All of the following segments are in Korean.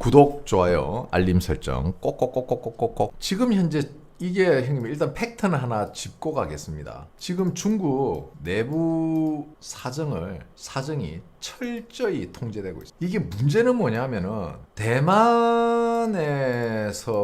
구독, 좋아요, 알림 설정 꼭꼭꼭꼭꼭꼭. 지금 현재 이게 형님 일단 팩트는 하나 짚고 가겠습니다. 지금 중국 내부 사정이 철저히 통제되고 있어요. 이게 문제는 뭐냐면은 대만에서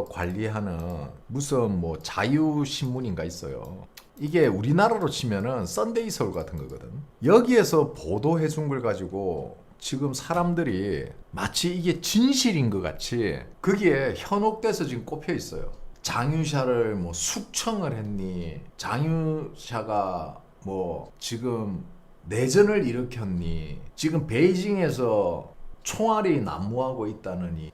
관리하는 무슨 뭐 자유신문인가 있어요. 이게 우리나라로 치면은 썬데이 서울 같은 거거든. 여기에서 보도해 준 걸 가지고 지금 사람들이 마치 이게 진실인 것 같이 거기에 현혹돼서 지금 꼽혀 있어요. 장유샤를 뭐 숙청을 했니? 장유샤가 뭐 지금 내전을 일으켰니? 지금 베이징에서 총알이 난무하고 있다느니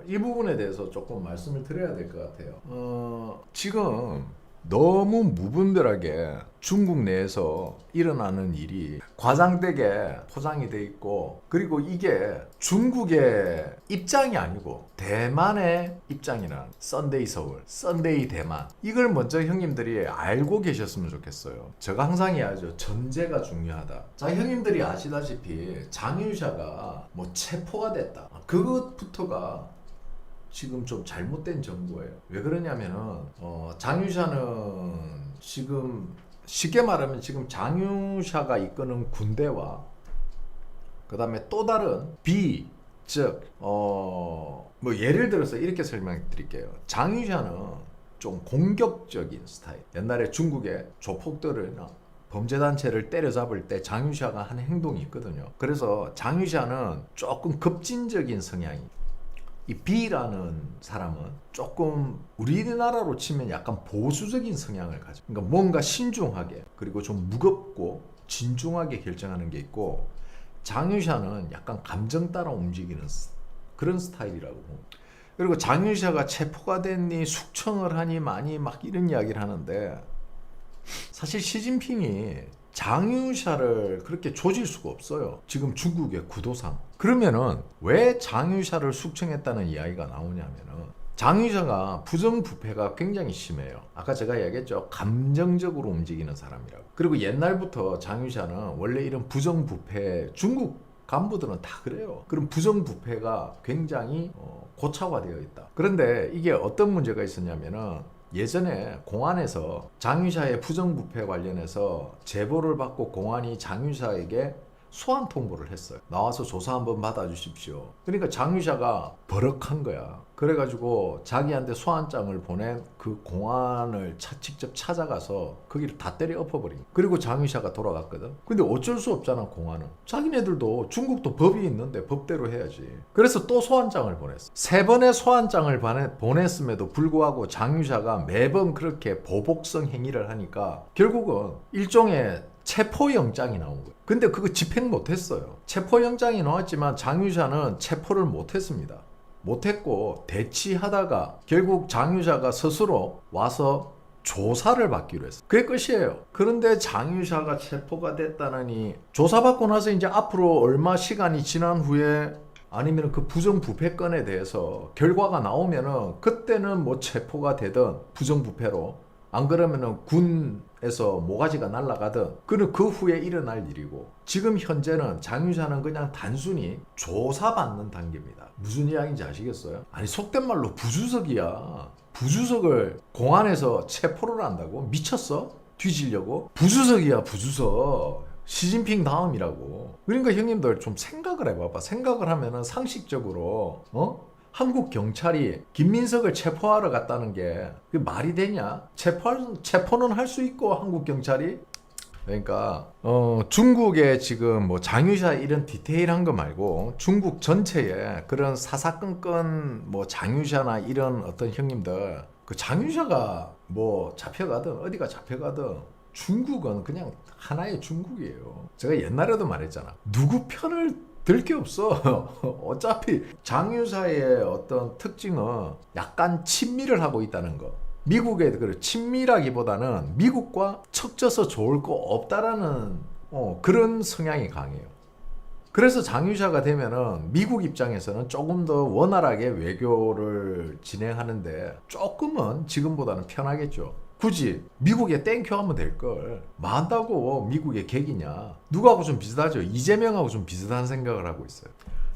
이 부분에 대해서 조금 말씀을 드려야 될 것 같아요. 지금 너무 무분별하게 중국 내에서 일어나는 일이 과장되게 포장이 돼 있고, 그리고 이게 중국의 입장이 아니고 대만의 입장이란 썬데이 서울, 썬데이 대만, 이걸 먼저 형님들이 알고 계셨으면 좋겠어요. 제가 항상 이야기하죠. 전제가 중요하다. 자, 형님들이 아시다시피 장유샤가 뭐 체포가 됐다. 그것부터가 지금 좀 잘못된 정보예요. 왜 그러냐면은 장유샤는 지금 쉽게 말하면 지금 장유샤가 이끄는 군대와 그 다음에 또 다른 즉 뭐 예를 들어서 이렇게 설명해 드릴게요. 장유샤는 좀 공격적인 스타일. 옛날에 중국의 조폭들이나 범죄단체를 때려잡을 때 장유샤가 한 행동이 있거든요. 그래서 장유샤는 조금 급진적인 성향이, 이 B라는 사람은 조금 우리나라로 치면 약간 보수적인 성향을 가지고, 그러니까 뭔가 신중하게 그리고 좀 무겁고 진중하게 결정하는 게 있고, 장유샤는 약간 감정 따라 움직이는 그런 스타일이라고. 그리고 장유샤가 체포가 됐니, 숙청을 하니 많이 막 이런 이야기를 하는데, 사실 시진핑이 장유샤를 그렇게 조질 수가 없어요. 지금 중국의 구도상. 그러면은 왜 장유샤를 숙청했다는 이야기가 나오냐면은 장유샤가 부정부패가 굉장히 심해요. 아까 제가 얘기했죠. 감정적으로 움직이는 사람이라고. 그리고 옛날부터 장유샤는 원래 이런 부정부패, 중국 간부들은 다 그래요. 그럼 부정부패가 굉장히 고착화되어 있다. 그런데 이게 어떤 문제가 있었냐면은 예전에 공안에서 장유샤의 부정부패 관련해서 제보를 받고 공안이 장유샤에게 소환 통보를 했어요. 나와서 조사 한번 받아주십시오. 그러니까 장유샤가 버럭한 거야. 그래가지고 자기한테 소환장을 보낸 그 공안을 직접 찾아가서 거기를 다 때려 엎어버린 거야. 그리고 장유샤가 돌아갔거든. 근데 어쩔 수 없잖아, 공안은. 자기네들도 중국도 법이 있는데 법대로 해야지. 그래서 또 소환장을 보냈어. 3번의 소환장을 보냈음에도 불구하고 장유샤가 매번 그렇게 보복성 행위를 하니까 결국은 일종의 체포영장이 나온 거예요. 근데 그거 집행 못했어요. 체포영장이 나왔지만 장유샤는 체포를 못했습니다. 못했고 대치하다가 결국 장유샤가 스스로 와서 조사를 받기로 했어요. 그게 끝이에요. 그런데 장유샤가 체포가 됐다느니 조사받고 나서 이제 앞으로 얼마 시간이 지난 후에 아니면 그 부정부패건에 대해서 결과가 나오면은 그때는 뭐 체포가 되든 부정부패로, 안 그러면은 군에서 모가지가 날아가든, 그는 그 후에 일어날 일이고, 지금 현재는 장유샤는 그냥 단순히 조사받는 단계입니다. 무슨 이야기인지 아시겠어요? 아니 속된 말로 부주석이야. 부주석을 공안에서 체포를 한다고? 미쳤어? 뒤지려고? 부주석이야, 부주석. 시진핑 다음이라고. 그러니까 형님들 좀 생각을 해봐봐. 생각을 하면은 상식적으로 한국 경찰이 김민석을 체포하러 갔다는 게 말이 되냐? 체포는 할 수 있고 한국 경찰이. 그러니까 중국의 지금 뭐 장유샤 이런 디테일한 거 말고 중국 전체에 그런 사사건건 뭐 장유샤나 이런 어떤 형님들, 그 장유샤가 뭐 잡혀가든 어디가 잡혀가든 중국은 그냥 하나의 중국이에요. 제가 옛날에도 말했잖아. 누구 편을 들 게 없어. 어차피 장유사의 어떤 특징은 약간 친밀을 하고 있다는 거. 미국의 그 친밀하기보다는 미국과 척져서 좋을 거 없다라는 그런 성향이 강해요. 그래서 장유샤가 되면은 미국 입장에서는 조금 더 원활하게 외교를 진행하는데 조금은 지금보다는 편하겠죠. 굳이 미국에 땡큐 하면 될걸. 뭐 한다고 미국의 객이냐. 누구하고 좀 비슷하죠. 이재명하고 좀 비슷한 생각을 하고 있어요.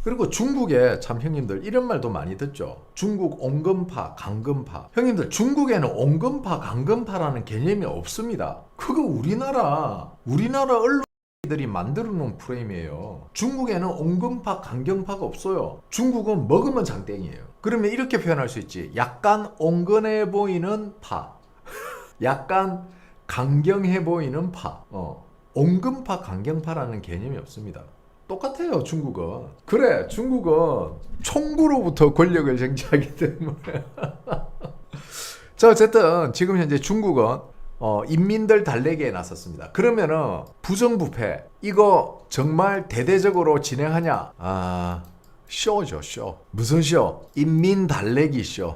그리고 중국에 참 형님들 이런 말도 많이 듣죠. 중국 온건파, 강건파. 형님들 중국에는 온건파, 강건파라는 개념이 없습니다. 그거 우리나라 언론들이 만들어 놓은 프레임이에요. 중국에는 온건파, 강경파가 없어요. 중국은 먹으면 장땡이에요. 그러면 이렇게 표현할 수 있지. 약간 온건해 보이는 파. 약간 강경해 보이는 파. 온건파, 강경파라는 개념이 없습니다. 똑같아요, 중국은. 그래, 중국은 총구로부터 권력을 쟁취하기 때문에. 자, 어쨌든 지금 현재 중국은 인민들 달래기에 나섰습니다. 그러면은 부정부패 이거 정말 대대적으로 진행하냐? 쇼죠, 쇼. 무슨 쇼? 인민 달래기 쇼.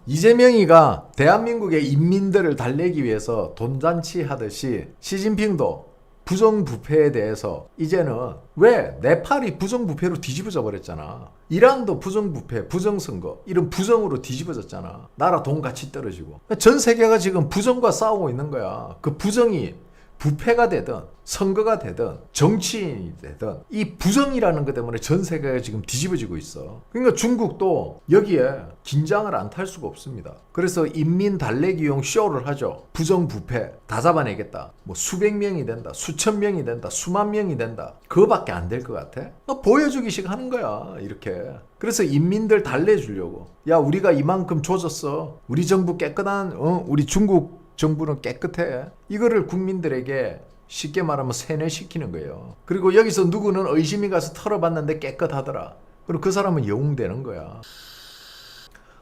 이재명이가 대한민국의 인민들을 달래기 위해서 돈잔치 하듯이 시진핑도 부정부패에 대해서 이제는 왜 네팔이 부정부패로 뒤집어져 버렸잖아. 이란도 부정부패, 부정선거 이런 부정으로 뒤집어졌잖아. 나라 돈 가치 떨어지고. 전 세계가 지금 부정과 싸우고 있는 거야. 그 부정이 부패가 되든 선거가 되든 정치인이 되든 이 부정이라는 것 때문에 전 세계가 지금 뒤집어지고 있어. 그러니까 중국도 여기에 긴장을 안 탈 수가 없습니다. 그래서 인민 달래기용 쇼를 하죠. 부정부패 다 잡아내겠다. 뭐 수백 명이 된다, 수천 명이 된다, 수만 명이 된다. 그거밖에 안 될 것 같아? 보여주기식 하는 거야 이렇게. 그래서 인민들 달래주려고. 야, 우리가 이만큼 조졌어. 우리 정부 깨끗한 우리 중국 정부는 깨끗해. 이거를 국민들에게 쉽게 말하면 세뇌시키는 거예요. 그리고 여기서 누구는 의심이 가서 털어봤는데 깨끗하더라. 그리고 그 사람은 영웅되는 거야.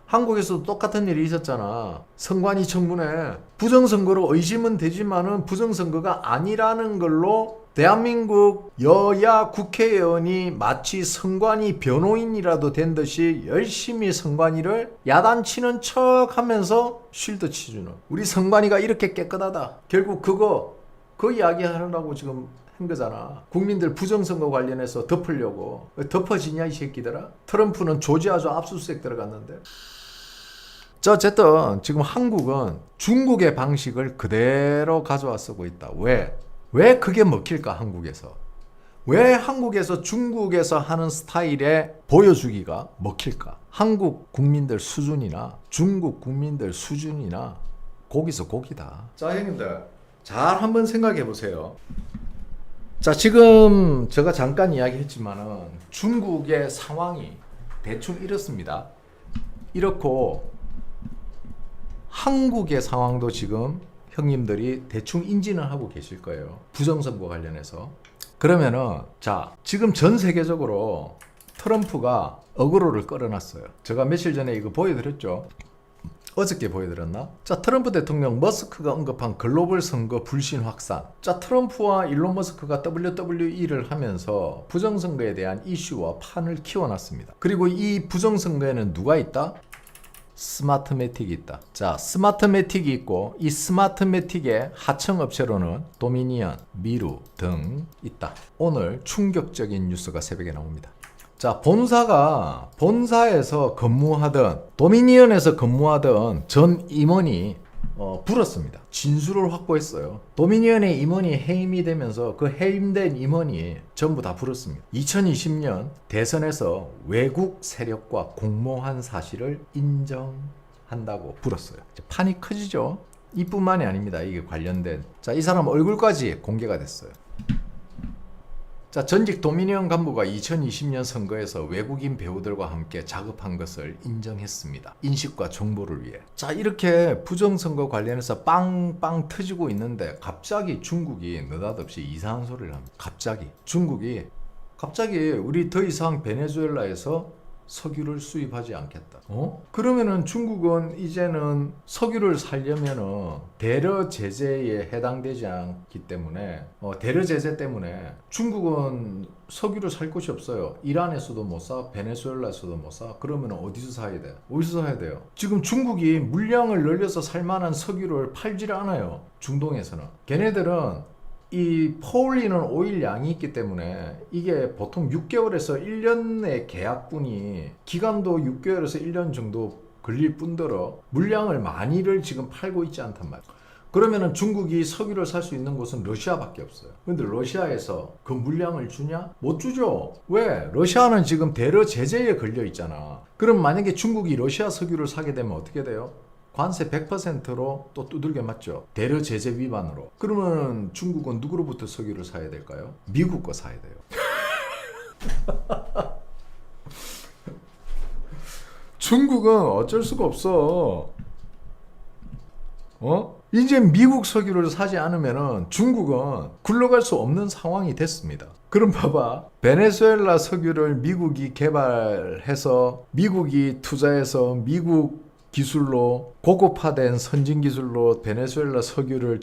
한국에서도 똑같은 일이 있었잖아. 선관위 청문회 부정선거로 의심은 되지만은 부정선거가 아니라는 걸로 대한민국 여야 국회의원이 마치 선관위 변호인이라도 된 듯이 열심히 선관위를 야단치는 척 하면서 쉴드 치주는. 우리 선관위가 이렇게 깨끗하다. 결국 그 이야기 하려고 지금 한 거잖아. 국민들 부정선거 관련해서 덮으려고. 덮어지냐 이 새끼들아. 트럼프는 조지아주 압수수색 들어갔는데. 자, 어쨌든 지금 한국은 중국의 방식을 그대로 가져와 쓰고 있다. 왜 그게 먹힐까 한국에서? 왜 한국에서 중국에서 하는 스타일에 보여주기가 먹힐까? 한국 국민들 수준이나 중국 국민들 수준이나 고기서 고기다. 자, 형님들 잘 한번 생각해 보세요. 자, 지금 제가 잠깐 이야기했지만은 중국의 상황이 대충 이렇습니다. 이렇고 한국의 상황도 지금 형님들이 대충 인지는 하고 계실 거예요. 부정선거 관련해서. 그러면은 자, 지금 전 세계적으로 트럼프가 어그로를 끌어놨어요. 제가 며칠 전에 이거 보여드렸죠. 어저께 보여드렸나? 자, 트럼프 대통령 머스크가 언급한 글로벌 선거 불신 확산. 자, 트럼프와 일론 머스크가 WWE를 하면서 부정선거에 대한 이슈와 판을 키워놨습니다. 그리고 이 부정선거에는 누가 있다? 스마트매틱이 있다. 자, 스마트매틱이 있고 이 스마트매틱의 하청업체로는 도미니언, 미루 등 있다. 오늘 충격적인 뉴스가 새벽에 나옵니다. 자, 본사에서 근무하던 도미니언에서 근무하던 전 임원이 불었습니다. 진술을 확보했어요. 도미니언의 임원이 해임이 되면서 그 해임된 임원이 전부 다 불었습니다. 2020년 대선에서 외국 세력과 공모한 사실을 인정한다고 불었어요. 판이 커지죠. 이뿐만이 아닙니다. 이게 관련된. 자, 이 사람 얼굴까지 공개가 됐어요. 자, 전직 도미니언 간부가 2020년 선거에서 외국인 배우들과 함께 작업한 것을 인정했습니다. 인식과 정보를 위해. 자, 이렇게 부정선거 관련해서 빵빵 터지고 있는데 갑자기 중국이 느닷없이 이상한 소리를 합니다. 갑자기 우리 더 이상 베네수엘라에서 석유를 수입하지 않겠다. 그러면은 중국은 이제는 석유를 살려면은 대러 제재에 해당되지 않기 때문에 대러 제재 때문에 중국은 석유를 살 곳이 없어요. 이란에서도 못 사, 베네수엘라에서도 못 사. 그러면 어디서 사야 돼? 어디서 사야 돼요? 지금 중국이 물량을 늘려서 살 만한 석유를 팔지를 않아요. 중동에서는. 걔네들은 이 퍼올리는 오일 양이 있기 때문에 이게 보통 6개월에서 1년의 계약분이 기간도 6개월에서 1년 정도 걸릴 뿐더러 물량을 많이를 지금 팔고 있지 않단 말이에요. 그러면은 중국이 석유를 살 수 있는 곳은 러시아밖에 없어요. 근데 러시아에서 그 물량을 주냐? 못 주죠. 왜? 러시아는 지금 대러 제재에 걸려 있잖아. 그럼 만약에 중국이 러시아 석유를 사게 되면 어떻게 돼요? 관세 100%로 또 두들겨 맞죠. 대러 제재 위반으로. 그러면 중국은 누구로부터 석유를 사야 될까요? 미국 거 사야 돼요. 중국은 어쩔 수가 없어. 이제 미국 석유를 사지 않으면은 중국은 굴러갈 수 없는 상황이 됐습니다. 그럼 봐봐. 베네수엘라 석유를 미국이 개발해서 미국이 투자해서 미국 기술로 고급화된 선진 기술로 베네수엘라 석유를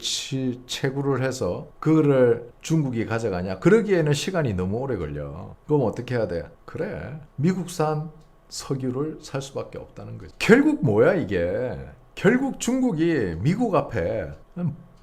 채굴을 해서 그거를 중국이 가져가냐? 그러기에는 시간이 너무 오래 걸려. 그럼 어떻게 해야 돼? 그래. 미국산 석유를 살 수밖에 없다는 거지. 결국 뭐야 이게? 결국 중국이 미국 앞에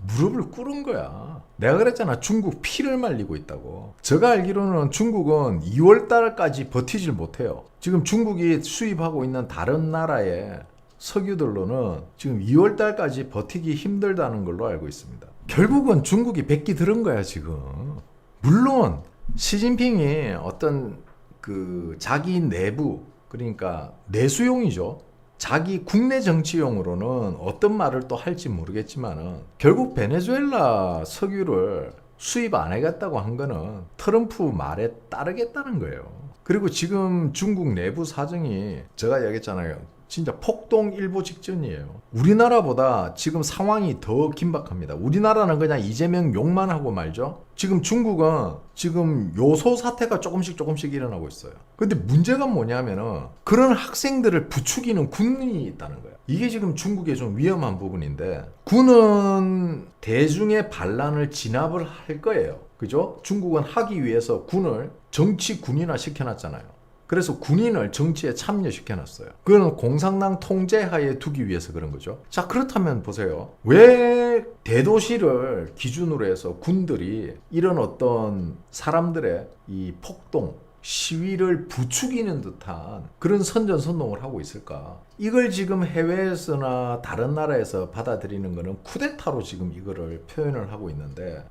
무릎을 꿇은 거야. 내가 그랬잖아. 중국 피를 말리고 있다고. 제가 알기로는 중국은 2월 달까지 버티질 못해요. 지금 중국이 수입하고 있는 다른 나라의 석유들로는 지금 2월 달까지 버티기 힘들다는 걸로 알고 있습니다. 결국은 중국이 백기 들은 거야 지금. 물론 시진핑이 어떤 그 자기 내부 그러니까 내수용이죠. 자기 국내 정치용으로는 어떤 말을 또 할지 모르겠지만은 결국 베네수엘라 석유를 수입 안 하겠다고 한 거는 트럼프 말에 따르겠다는 거예요. 그리고 지금 중국 내부 사정이 제가 얘기했잖아요. 진짜 폭동일보 직전이에요. 우리나라보다 지금 상황이 더 긴박합니다. 우리나라는 그냥 이재명 욕만 하고 말죠. 지금 중국은 지금 요소 사태가 조금씩 일어나고 있어요. 근데 문제가 뭐냐면은 그런 학생들을 부추기는 군이 있다는 거예요. 이게 지금 중국의 좀 위험한 부분인데 군은 대중의 반란을 진압을 할 거예요. 그죠? 중국은 하기 위해서 군을 정치 군인화 시켜놨잖아요. 그래서 군인을 정치에 참여시켜놨어요. 그거는 공산당 통제하에 두기 위해서 그런 거죠. 자, 그렇다면 보세요. 왜 대도시를 기준으로 해서 군들이 이런 어떤 사람들의 이 폭동, 시위를 부추기는 듯한 그런 선전선동을 하고 있을까? 이걸 지금 해외에서나 다른 나라에서 받아들이는 거는 쿠데타로 지금 이거를 표현을 하고 있는데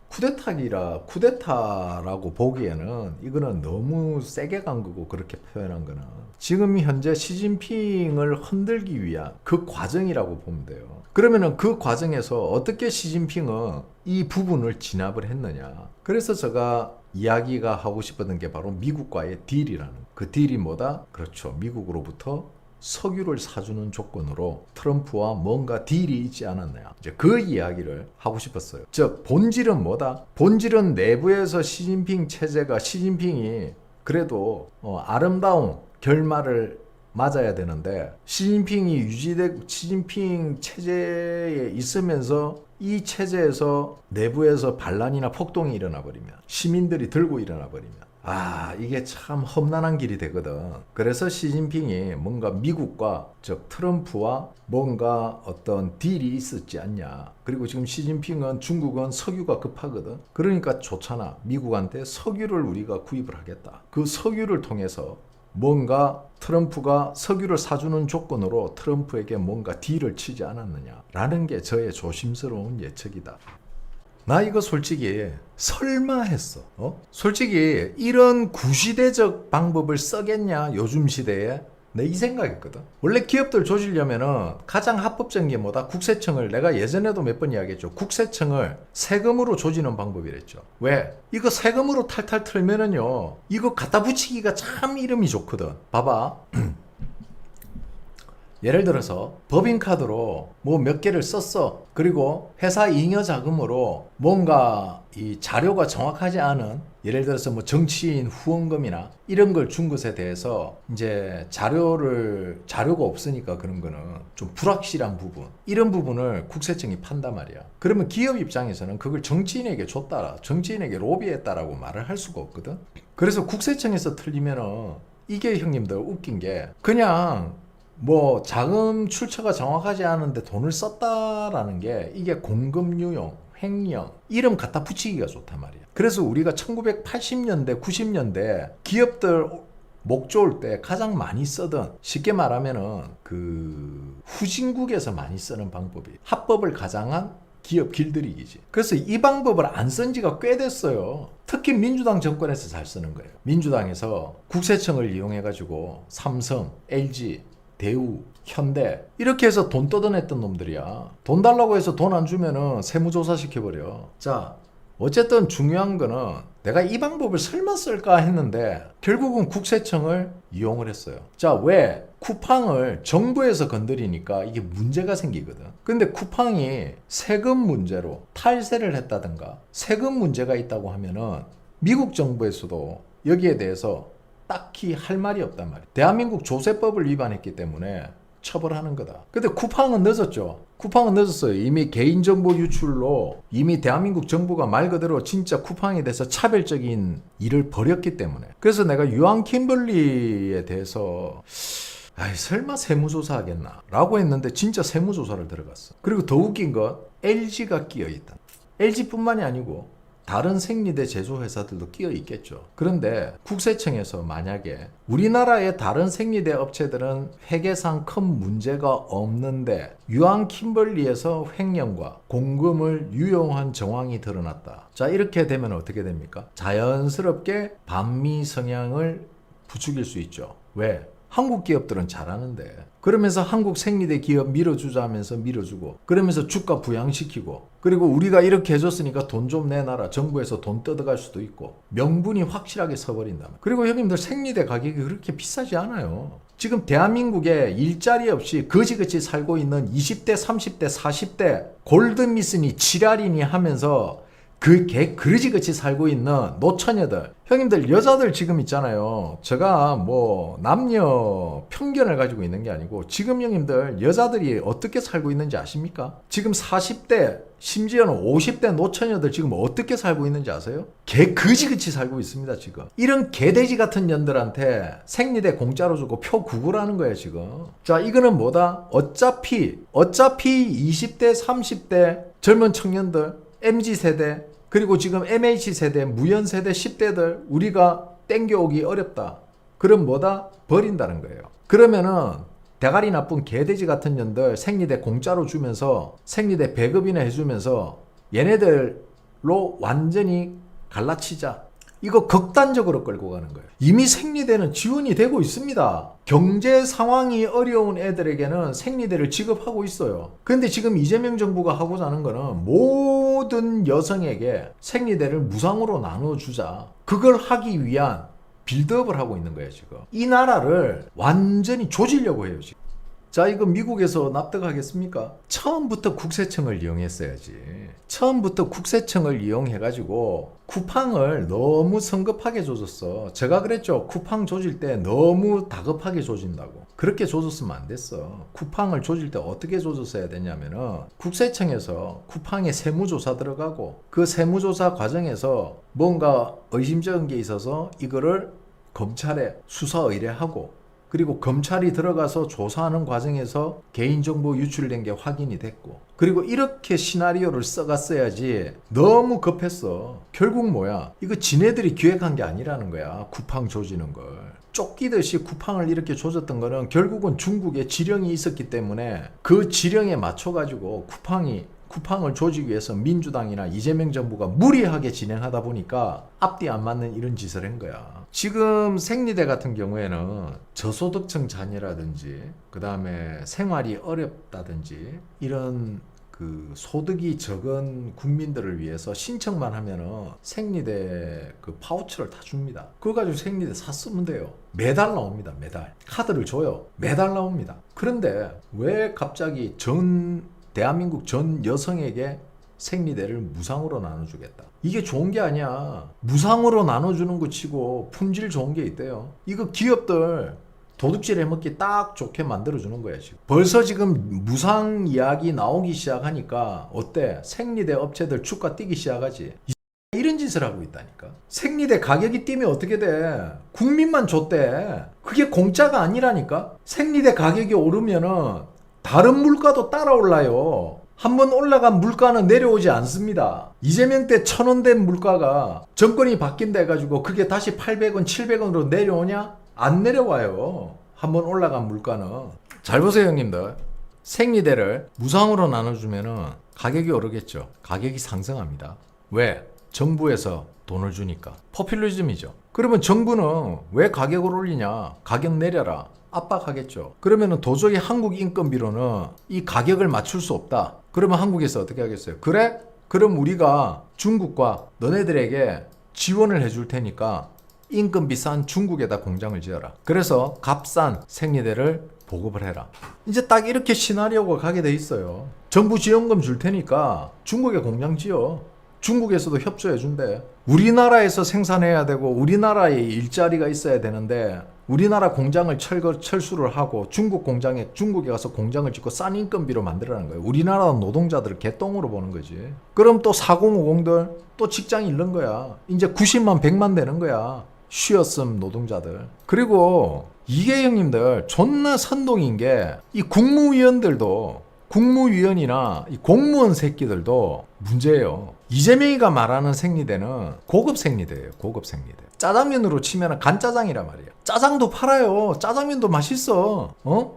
쿠데타라고 보기에는 이거는 너무 세게 간 거고 그렇게 표현한 거는 지금 현재 시진핑을 흔들기 위한 그 과정이라고 보면 돼요. 그러면은 그 과정에서 어떻게 시진핑은 이 부분을 진압을 했느냐? 그래서 제가 이야기가 하고 싶었던 게 바로 미국과의 딜이라는 그 딜이 뭐다? 그렇죠. 미국으로부터 석유를 사주는 조건으로 트럼프와 뭔가 딜이 있지 않았느냐. 이제 그 이야기를 하고 싶었어요. 즉 본질은 뭐다? 본질은 내부에서 시진핑이 그래도 아름다운 결말을 맞아야 되는데 시진핑 체제에 있으면서 이 체제에서 내부에서 반란이나 폭동이 일어나 버리면 시민들이 들고 일어나 버리면 이게 참 험난한 길이 되거든. 그래서 시진핑이 뭔가 미국과 즉 트럼프와 뭔가 어떤 딜이 있었지 않냐. 그리고 지금 시진핑은 중국은 석유가 급하거든. 그러니까 좋잖아. 미국한테 석유를 우리가 구입을 하겠다. 그 석유를 통해서 뭔가 트럼프가 석유를 사주는 조건으로 트럼프에게 뭔가 딜을 치지 않았느냐라는 게 저의 조심스러운 예측이다. 나 이거 솔직히 설마 했어. 솔직히 이런 구시대적 방법을 쓰겠냐 요즘 시대에? 내 이 생각했거든. 원래 기업들 조지려면은 가장 합법적인 게 뭐다? 국세청을 내가 예전에도 몇 번 이야기했죠. 국세청을 세금으로 조지는 방법이랬죠. 왜? 이거 세금으로 탈탈 틀면은요. 이거 갖다 붙이기가 참 이름이 좋거든. 봐봐. 예를 들어서 법인카드로 뭐 몇 개를 썼어. 그리고 회사 잉여 자금으로 뭔가 이 자료가 정확하지 않은 예를 들어서 뭐 정치인 후원금이나 이런 걸 준 것에 대해서 이제 자료가 없으니까 그런 거는 좀 불확실한 부분 이런 부분을 국세청이 판단 말이야. 그러면 기업 입장에서는 그걸 정치인에게 줬다, 정치인에게 로비했다라고 말을 할 수가 없거든. 그래서 국세청에서 틀리면은 이게 형님들 웃긴 게 그냥 뭐 자금 출처가 정확하지 않은데 돈을 썼다라는 게 이게 공금 유용, 횡령 이름 갖다 붙이기가 좋단 말이야. 그래서 우리가 1980년대, 90년대 기업들 목 좋을 때 가장 많이 쓰던 쉽게 말하면은 그 후진국에서 많이 쓰는 방법이 합법을 가장한 기업 길들이기지. 그래서 이 방법을 안 쓴 지가 꽤 됐어요. 특히 민주당 정권에서 잘 쓰는 거예요. 민주당에서 국세청을 이용해가지고 삼성, LG, 대우, 현대 이렇게 해서 돈 뜯어냈던 놈들이야. 돈 달라고 해서 돈 안 주면은 세무조사 시켜버려. 자, 어쨌든 중요한 거는 내가 이 방법을 설마 쓸까 했는데 결국은 국세청을 이용을 했어요. 자, 왜? 쿠팡을 정부에서 건드리니까 이게 문제가 생기거든. 근데 쿠팡이 세금 문제로 탈세를 했다든가 세금 문제가 있다고 하면은 미국 정부에서도 여기에 대해서 딱히 할 말이 없단 말이야. 대한민국 조세법을 위반했기 때문에 처벌하는 거다. 근데 쿠팡은 늦었죠. 쿠팡은 늦었어요. 이미 개인정보 유출로 이미 대한민국 정부가 말 그대로 진짜 쿠팡에 대해서 차별적인 일을 벌였기 때문에. 그래서 내가 유한 킴벌리에 대해서 설마 세무조사 하겠나 라고 했는데 진짜 세무조사를 들어갔어. 그리고 더 웃긴 건 LG가 끼어있다. LG뿐만이 아니고 다른 생리대 제조회사들도 끼어 있겠죠. 그런데 국세청에서 만약에 우리나라의 다른 생리대 업체들은 회계상 큰 문제가 없는데 유한 킴벌리에서 횡령과 공금을 유용한 정황이 드러났다. 자, 이렇게 되면 어떻게 됩니까? 자연스럽게 반미 성향을 부추길 수 있죠. 왜? 한국 기업들은 잘하는데 그러면서 한국 생리대 기업 밀어주자 하면서 밀어주고 그러면서 주가 부양시키고 그리고 우리가 이렇게 해줬으니까 돈 좀 내놔라. 정부에서 돈 뜯어갈 수도 있고 명분이 확실하게 서버린다. 그리고 형님들 생리대 가격이 그렇게 비싸지 않아요. 지금 대한민국에 일자리 없이 거지같이 살고 있는 20대, 30대, 40대 골든미스니 지랄이니 하면서 그러지같이 살고 있는 노처녀들, 형님들 여자들 지금 있잖아요. 제가 뭐 남녀 편견을 가지고 있는 게 아니고 지금 형님들 여자들이 어떻게 살고 있는지 아십니까? 지금 40대 심지어는 50대 노처녀들 지금 어떻게 살고 있는지 아세요? 거지같이 살고 있습니다. 지금 이런 개돼지 같은 년들한테 생리대 공짜로 주고 표 구구라는 거예요 지금. 자, 이거는 뭐다? 어차피 20대 30대 젊은 청년들 MZ세대 그리고 지금 MH세대 무연세대 10대들 우리가 땡겨오기 어렵다. 그럼 뭐다? 버린다는 거예요. 그러면은 대가리 나쁜 개돼지 같은 년들 생리대 공짜로 주면서 생리대 배급이나 해주면서 얘네들로 완전히 갈라치자. 이거 극단적으로 끌고 가는 거예요. 이미 생리대는 지원이 되고 있습니다. 경제 상황이 어려운 애들에게는 생리대를 지급하고 있어요. 근데 지금 이재명 정부가 하고자 하는 거는 모든 여성에게 생리대를 무상으로 나눠주자. 그걸 하기 위한 빌드업을 하고 있는 거예요 지금. 이 나라를 완전히 조지려고 해요 지금. 자, 이거 미국에서 납득하겠습니까? 처음부터 국세청을 이용했어야지. 처음부터 국세청을 이용해가지고 쿠팡을 너무 성급하게 조졌어. 제가 그랬죠. 쿠팡 조질 때 너무 다급하게 조진다고. 그렇게 조졌으면 안 됐어. 쿠팡을 조질 때 어떻게 조졌어야 되냐면은 국세청에서 쿠팡에 세무조사 들어가고 그 세무조사 과정에서 뭔가 의심쩍은 게 있어서 이거를 검찰에 수사 의뢰하고 그리고 검찰이 들어가서 조사하는 과정에서 개인정보 유출된 게 확인이 됐고 그리고 이렇게 시나리오를 써갔어야지. 너무 급했어. 결국 뭐야? 이거 지네들이 기획한 게 아니라는 거야. 쿠팡 조지는 걸. 쫓기듯이 쿠팡을 이렇게 조졌던 거는 결국은 중국에 지령이 있었기 때문에 그 지령에 맞춰가지고 쿠팡을 조지기 위해서 민주당이나 이재명 정부가 무리하게 진행하다 보니까 앞뒤 안 맞는 이런 짓을 한 거야. 지금 생리대 같은 경우에는 저소득층 자녀라든지 그 다음에 생활이 어렵다든지 이런 그 소득이 적은 국민들을 위해서 신청만 하면은 생리대 그 파우치를 다 줍니다. 그거 가지고 생리대 사 쓰면 돼요. 매달 나옵니다. 매달. 카드를 줘요. 매달 나옵니다. 그런데 왜 갑자기 대한민국 전 여성에게 생리대를 무상으로 나눠주겠다. 이게 좋은 게 아니야. 무상으로 나눠주는 거 치고 품질 좋은 게 있대요. 이거 기업들 도둑질 해먹기 딱 좋게 만들어주는 거야 지금. 벌써 지금 무상 이야기 나오기 시작하니까 어때? 생리대 업체들 주가 뛰기 시작하지. 이런 짓을 하고 있다니까. 생리대 가격이 뛰면 어떻게 돼? 국민만 줬대. 그게 공짜가 아니라니까. 생리대 가격이 오르면은 다른 물가도 따라 올라요. 한번 올라간 물가는 내려오지 않습니다. 이재명 때 1,000원 된 물가가 정권이 바뀐다 해가지고 그게 다시 800원, 700원으로 내려오냐? 안 내려와요. 한번 올라간 물가는. 잘 보세요 형님들. 생리대를 무상으로 나눠주면은 가격이 오르겠죠. 가격이 상승합니다. 왜? 정부에서 돈을 주니까. 포퓰리즘이죠. 그러면 정부는 왜 가격을 올리냐? 가격 내려라. 압박하겠죠. 그러면은 도저히 한국 인건비로는 이 가격을 맞출 수 없다. 그러면 한국에서 어떻게 하겠어요? 그래? 그럼 우리가 중국과 너네들에게 지원을 해줄 테니까 인건비 싼 중국에다 공장을 지어라. 그래서 값싼 생리대를 보급을 해라. 이제 딱 이렇게 시나리오가 가게 돼 있어요. 정부 지원금 줄 테니까 중국에 공장 지어. 중국에서도 협조해 준대. 우리나라에서 생산해야 되고 우리나라에 일자리가 있어야 되는데 우리나라 공장을 철수를 하고 중국에 가서 공장을 짓고 싼 인건비로 만들라는 거예요. 우리나라 노동자들을 개똥으로 보는 거지. 그럼 또 4050들 또 직장 잃는 거야. 이제 90만 100만 되는 거야. 쉬었음 노동자들. 그리고 이게 형님들 존나 선동인 게 이 국무위원이나 이 공무원 새끼들도 문제예요. 이재명이가 말하는 생리대는 고급 생리대예요. 고급 생리대. 짜장면으로 치면 간짜장이란 말이야. 짜장도 팔아요. 짜장면도 맛있어.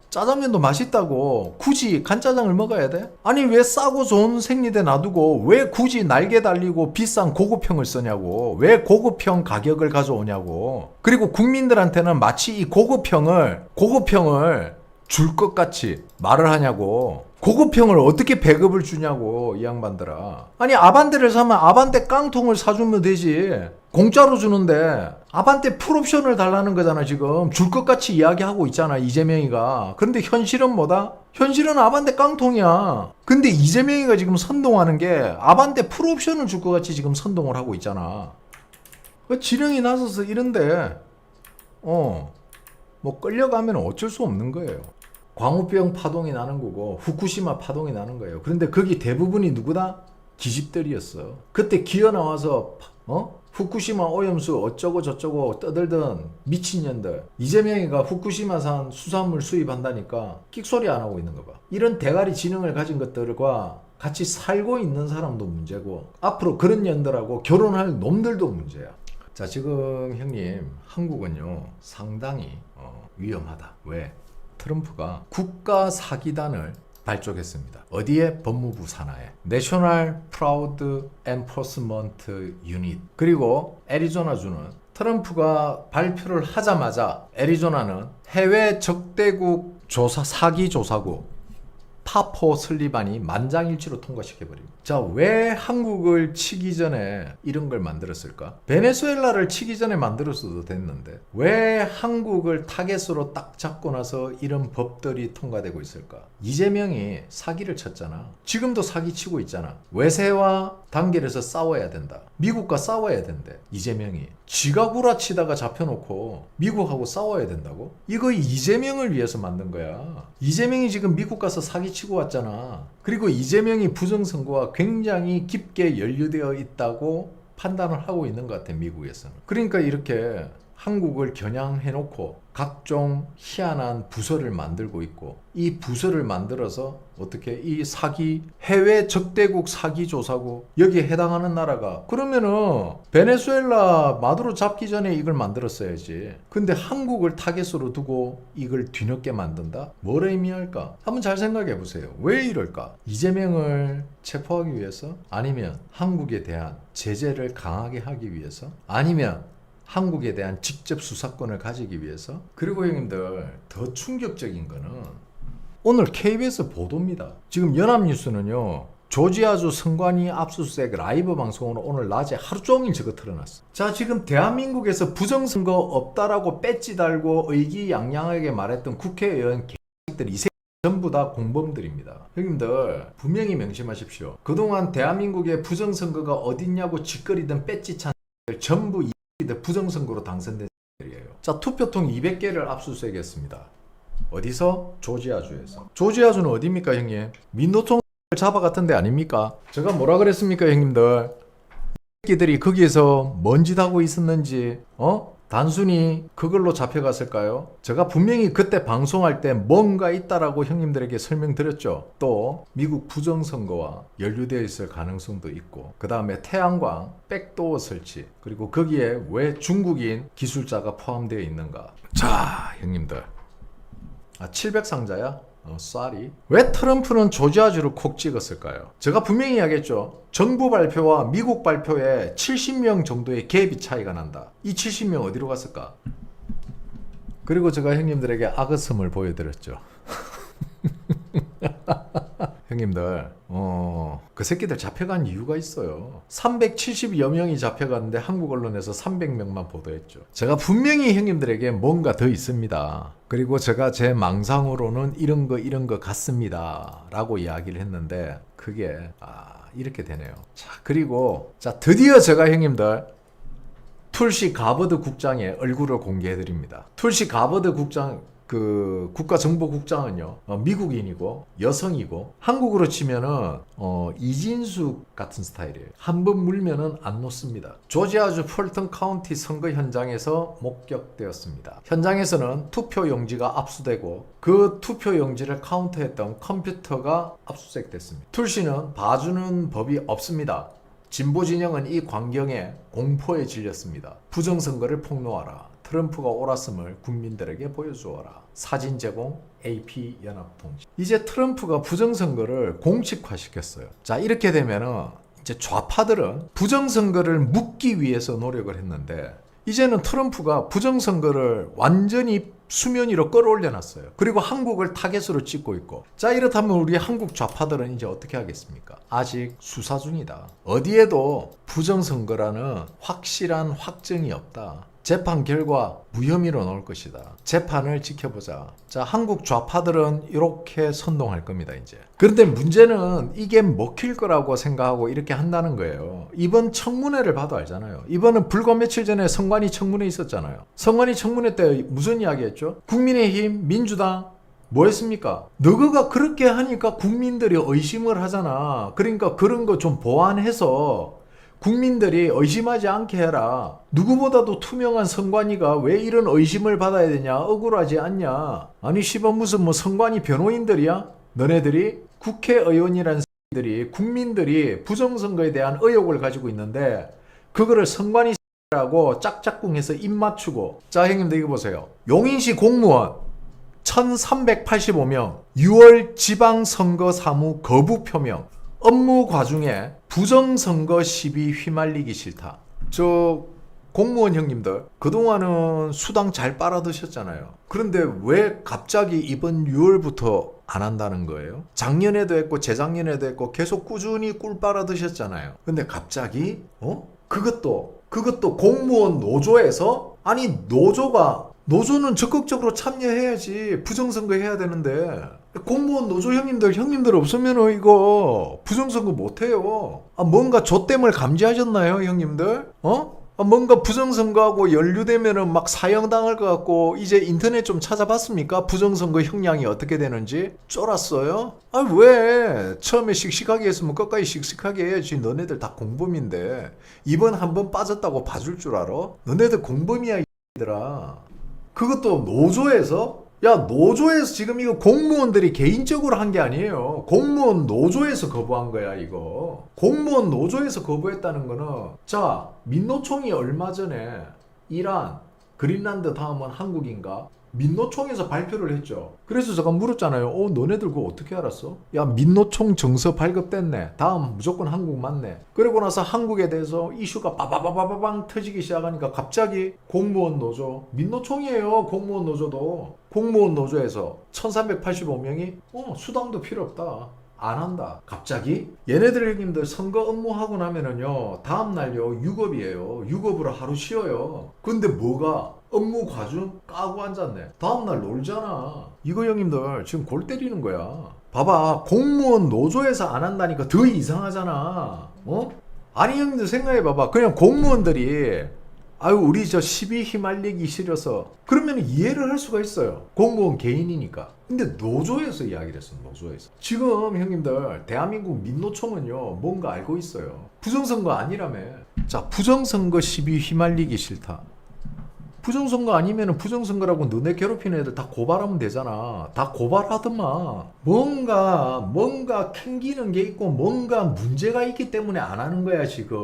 짜장면도 맛있다고 굳이 간짜장을 먹어야 돼? 아니 왜 싸고 좋은 생리대 놔두고 왜 굳이 날개 달리고 비싼 고급형을 쓰냐고. 왜 고급형 가격을 가져오냐고. 그리고 국민들한테는 마치 이 고급형을 줄 것 같이 말을 하냐고. 고급형을 어떻게 배급을 주냐고 이 양반들아. 아니 아반떼를 사면 아반떼 깡통을 사주면 되지. 공짜로 주는데 아반떼 풀옵션을 달라는 거잖아. 지금 줄 것 같이 이야기하고 있잖아 이재명이가. 그런데 현실은 뭐다? 현실은 아반떼 깡통이야. 근데 이재명이가 지금 선동하는 게 아반떼 풀옵션을 줄 것 같이 지금 선동을 하고 있잖아. 지령이 나서서 이런데 뭐 끌려가면 어쩔 수 없는 거예요. 광우병 파동이 나는 거고 후쿠시마 파동이 나는 거예요. 그런데 거기 대부분이 누구다? 기집들이었어. 그때 기어 나와서 후쿠시마 오염수 어쩌고 저쩌고 떠들던 미친년들. 이재명이가 후쿠시마산 수산물 수입한다니까 끽소리 안 하고 있는 거 봐. 이런 대가리 지능을 가진 것들과 같이 살고 있는 사람도 문제고 앞으로 그런 년들하고 결혼할 놈들도 문제야. 자, 지금 형님 한국은요 상당히 위험하다. 왜? 트럼프가 국가 사기단을 발족했습니다. 어디에? 법무부 산하에. 내셔널 프라우드 엔포스먼트 유닛. 그리고 애리조나주는 트럼프가 발표를 하자마자 애리조나는 해외 적대국 사기 조사국 파포 슬리반이 만장일치로 통과시켜버립니다. 자, 왜 한국을 치기 전에 이런 걸 만들었을까? 베네수엘라를 치기 전에 만들었어도 됐는데 왜 한국을 타겟으로 딱 잡고 나서 이런 법들이 통과되고 있을까? 이재명이 사기를 쳤잖아. 지금도 사기치고 있잖아. 외세와 단결해서 싸워야 된다. 미국과 싸워야 된대. 이재명이. 지가 구라치다가 잡혀놓고 미국하고 싸워야 된다고? 이거 이재명을 위해서 만든 거야. 이재명이 지금 미국 가서 사기치고 왔잖아. 그리고 이재명이 부정선거와 굉장히 깊게 연루되어 있다고 판단을 하고 있는 것 같아 미국에서는. 그러니까 이렇게 한국을 겨냥해놓고 각종 희한한 부서를 만들고 있고 이 부서를 만들어서 어떻게 이 사기 해외 적대국 사기조사국 여기에 해당하는 나라가 그러면은 베네수엘라 마두로 잡기 전에 이걸 만들었어야지. 근데 한국을 타겟으로 두고 이걸 뒤늦게 만든다? 뭘 의미할까? 한번 잘 생각해 보세요. 왜 이럴까? 이재명을 체포하기 위해서? 아니면 한국에 대한 제재를 강하게 하기 위해서? 아니면 한국에 대한 직접 수사권을 가지기 위해서. 그리고 형님들 더 충격적인 거는 오늘 KBS 보도입니다. 지금 연합뉴스는요 조지아주 선관위 압수수색 라이브 방송으로 오늘 낮에 하루 종일 저거 틀어놨어. 자, 지금 대한민국에서 부정선거 없다라고 배지 달고 의기양양하게 말했던 국회의원 개들이 이 새끼 전부 다 공범들입니다. 형님들 분명히 명심하십시오. 그동안 대한민국에 부정선거가 어딨냐고 짓거리던 배지 찬 전부 부정선거로 당선된 사람들이에요. 자, 투표통 200개를 압수수색했습니다. 어디서? 조지아주에서. 조지아주는 어디입니까 형님? 민노총 잡아 같은 데 아닙니까? 제가 뭐라 그랬습니까 형님들? 새끼들이 거기에서 뭔 짓 하고 있었는지 단순히 그걸로 잡혀갔을까요? 제가 분명히 그때 방송할 때 뭔가 있다라고 형님들에게 설명드렸죠. 또 미국 부정선거와 연루되어 있을 가능성도 있고 그 다음에 태양광 백도어 설치 그리고 거기에 왜 중국인 기술자가 포함되어 있는가. 자 형님들 700상자야? 쌀이. 왜 트럼프는 조지아주를 콕 찍었을까요? 제가 분명히 이야기했죠. 정부 발표와 미국 발표에 70명 정도의 갭이 차이가 난다. 이 70명 어디로 갔을까? 그리고 제가 형님들에게 악의성을 보여드렸죠. 형님들, 그 새끼들 잡혀간 이유가 있어요. 370여 명이 잡혀갔는데 한국 언론에서 300명만 보도했죠. 제가 분명히 형님들에게 뭔가 더 있습니다. 그리고 제가 제 망상으로는 이런 거 같습니다. 라고 이야기를 했는데 그게 이렇게 되네요. 자, 그리고 드디어 제가 형님들 툴시 가버드 국장의 얼굴을 공개해 드립니다. 툴시 가버드 국장 국가정보국장은요 미국인이고 여성이고 한국으로 치면은 이진숙 같은 스타일이에요. 한번 물면은 안 놓습니다. 조지아주 폴턴 카운티 선거 현장에서 목격되었습니다. 현장에서는 투표용지가 압수되고 그 투표용지를 카운트했던 컴퓨터가 압수수색됐습니다. 툴시는 봐주는 법이 없습니다. 진보 진영은 이 광경에 공포에 질렸습니다. 부정선거를 폭로하라. 트럼프가 옳았음을 국민들에게 보여주어라. 사진 제공 AP연합통신. 이제 트럼프가 부정선거를 공식화시켰어요. 자, 이렇게 되면은 이제 좌파들은 부정선거를 묻기 위해서 노력을 했는데 이제는 트럼프가 부정선거를 완전히 수면 위로 끌어올려놨어요. 그리고 한국을 타겟으로 찍고 있고. 자, 이렇다면 우리 한국 좌파들은 이제 어떻게 하겠습니까? 아직 수사 중이다. 어디에도 부정선거라는 확실한 확정이 없다. 재판 결과 무혐의로 나올 것이다. 재판을 지켜보자. 자, 한국 좌파들은 이렇게 선동할 겁니다, 이제. 그런데 문제는 이게 먹힐 거라고 생각하고 이렇게 한다는 거예요. 이번 청문회를 봐도 알잖아요. 이번은 불과 며칠 전에 선관위 청문회 있었잖아요. 선관위 청문회 때 무슨 이야기 했죠? 국민의힘, 민주당, 뭐 했습니까? 너가 그렇게 하니까 국민들이 의심을 하잖아. 그러니까 그런 거 좀 보완해서 국민들이 의심하지 않게 해라. 누구보다도 투명한 선관위가 왜 이런 의심을 받아야 되냐? 억울하지 않냐? 아니 씨발 무슨 뭐 선관위 변호인들이야? 너네들이 국회의원이란 새끼들이 국민들이 부정선거에 대한 의혹을 가지고 있는데 그거를 선관위라고 짝짝꿍해서 입 맞추고. 자, 형님들 이거 보세요. 용인시 공무원 1385명 6월 지방선거 사무 거부 표명. 업무 과중에 부정선거 시비 휘말리기 싫다. 저 공무원 형님들 그동안은 수당 잘 빨아드셨잖아요. 그런데 왜 갑자기 이번 6월부터 안 한다는 거예요? 작년에도 했고 재작년에도 했고 계속 꾸준히 꿀 빨아드셨잖아요. 근데 갑자기 그것도 공무원 노조에서 아니 노조는 적극적으로 참여해야지. 부정선거 해야 되는데 공무원 노조 형님들 없으면 이거 부정선거 못해요. 뭔가 좆됨을 감지하셨나요 형님들? 뭔가 부정선거하고 연루되면은 막 사형당할 것 같고 이제 인터넷 좀 찾아봤습니까? 부정선거 형량이 어떻게 되는지? 쫄았어요? 왜? 처음에 씩씩하게 했으면 끝까지 씩씩하게 해야지. 너네들 다 공범인데 이번 한번 빠졌다고 봐줄 줄 알아? 너네들 공범이야 이들아. 그것도 노조에서? 야, 노조에서 지금 이거 공무원들이 개인적으로 한 게 아니에요. 공무원 노조에서 거부한 거야, 이거. 공무원 노조에서 거부했다는 거는, 자, 민노총이 얼마 전에 이란, 그린란드 다음은 한국인가? 민노총에서 발표를 했죠. 그래서 제가 물었잖아요. 너네들 그거 어떻게 알았어? 야, 민노총 정서 발급됐네. 다음 무조건 한국 맞네. 그러고 나서 한국에 대해서 이슈가 빠바바바바방 터지기 시작하니까 갑자기 공무원 노조, 민노총이에요. 공무원 노조도. 공무원 노조에서 1385명이 수당도 필요 없다. 안 한다. 갑자기? 얘네들 형님들 선거 업무하고 나면은요 다음날요 유급이에요. 유급으로 하루 쉬어요. 근데 뭐가? 업무 과중 까고 앉았네. 다음날 놀잖아. 이거 형님들 지금 골 때리는 거야. 봐봐, 공무원 노조에서 안 한다니까 더 이상하잖아. 아니 형님들 생각해봐봐. 그냥 공무원들이 우리 저 시비 휘말리기 싫어서 그러면 이해를 할 수가 있어요. 공무원 개인이니까. 근데 노조에서 이야기를 했어. 노조에서. 지금 형님들 대한민국 민노총은요 뭔가 알고 있어요. 부정선거 아니라며. 자, 부정선거 시비 휘말리기 싫다. 부정선거 아니면 부정선거라고 너네 괴롭히는 애들 다 고발하면 되잖아. 다 고발하더만. 뭔가 캥기는 게 있고 뭔가 문제가 있기 때문에 안 하는 거야 지금.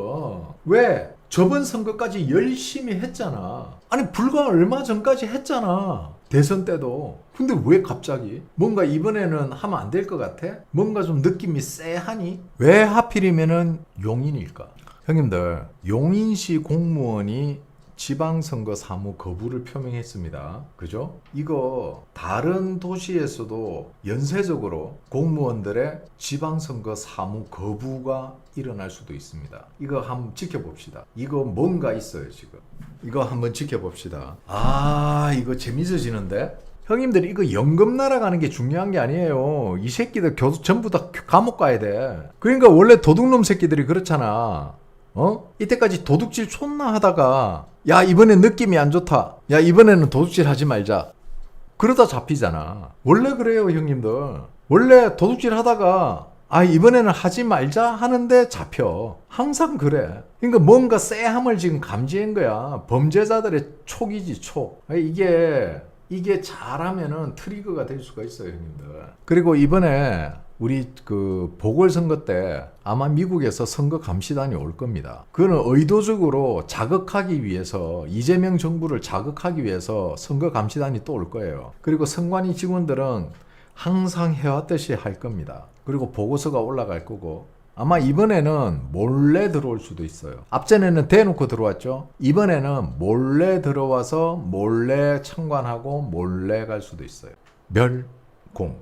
왜? 저번 선거까지 열심히 했잖아. 아니 불과 얼마 전까지 했잖아. 대선 때도. 근데 왜 갑자기? 뭔가 이번에는 하면 안 될 것 같아? 뭔가 좀 느낌이 쎄하니? 왜 하필이면은 용인일까? 형님들, 용인시 공무원이 지방선거 사무 거부를 표명했습니다. 그죠? 이거 다른 도시에서도 연쇄적으로 공무원들의 지방선거 사무 거부가 일어날 수도 있습니다. 이거 한번 지켜봅시다. 이거 뭔가 있어요, 지금. 이거 한번 지켜봅시다. 아, 이거 재밌어지는데? 형님들, 이거 연금 날아가는 게 중요한 게 아니에요. 이 새끼들 전부 다 감옥 가야 돼. 그러니까 원래 도둑놈 새끼들이 그렇잖아. 이때까지 도둑질 촌나 하다가 야, 이번엔 느낌이 안 좋다. 야, 이번에는 도둑질 하지 말자. 그러다 잡히잖아. 원래 그래요, 형님들. 원래 도둑질 하다가 아, 이번에는 하지 말자 하는데 잡혀. 항상 그래. 그러니까 뭔가 쎄함을 지금 감지한 거야. 범죄자들의 촉이지, 촉. 이게 잘하면은 트리거가 될 수가 있어요, 형님들. 그리고 이번에 우리 그 보궐선거 때 아마 미국에서 선거 감시단이 올 겁니다. 그거는 의도적으로 자극하기 위해서, 이재명 정부를 자극하기 위해서 선거 감시단이 또 올 거예요. 그리고 선관위 직원들은 항상 해왔듯이 할 겁니다. 그리고 보고서가 올라갈 거고, 아마 이번에는 몰래 들어올 수도 있어요. 앞전에는 대놓고 들어왔죠. 이번에는 몰래 들어와서 몰래 참관하고 몰래 갈 수도 있어요. 멸공.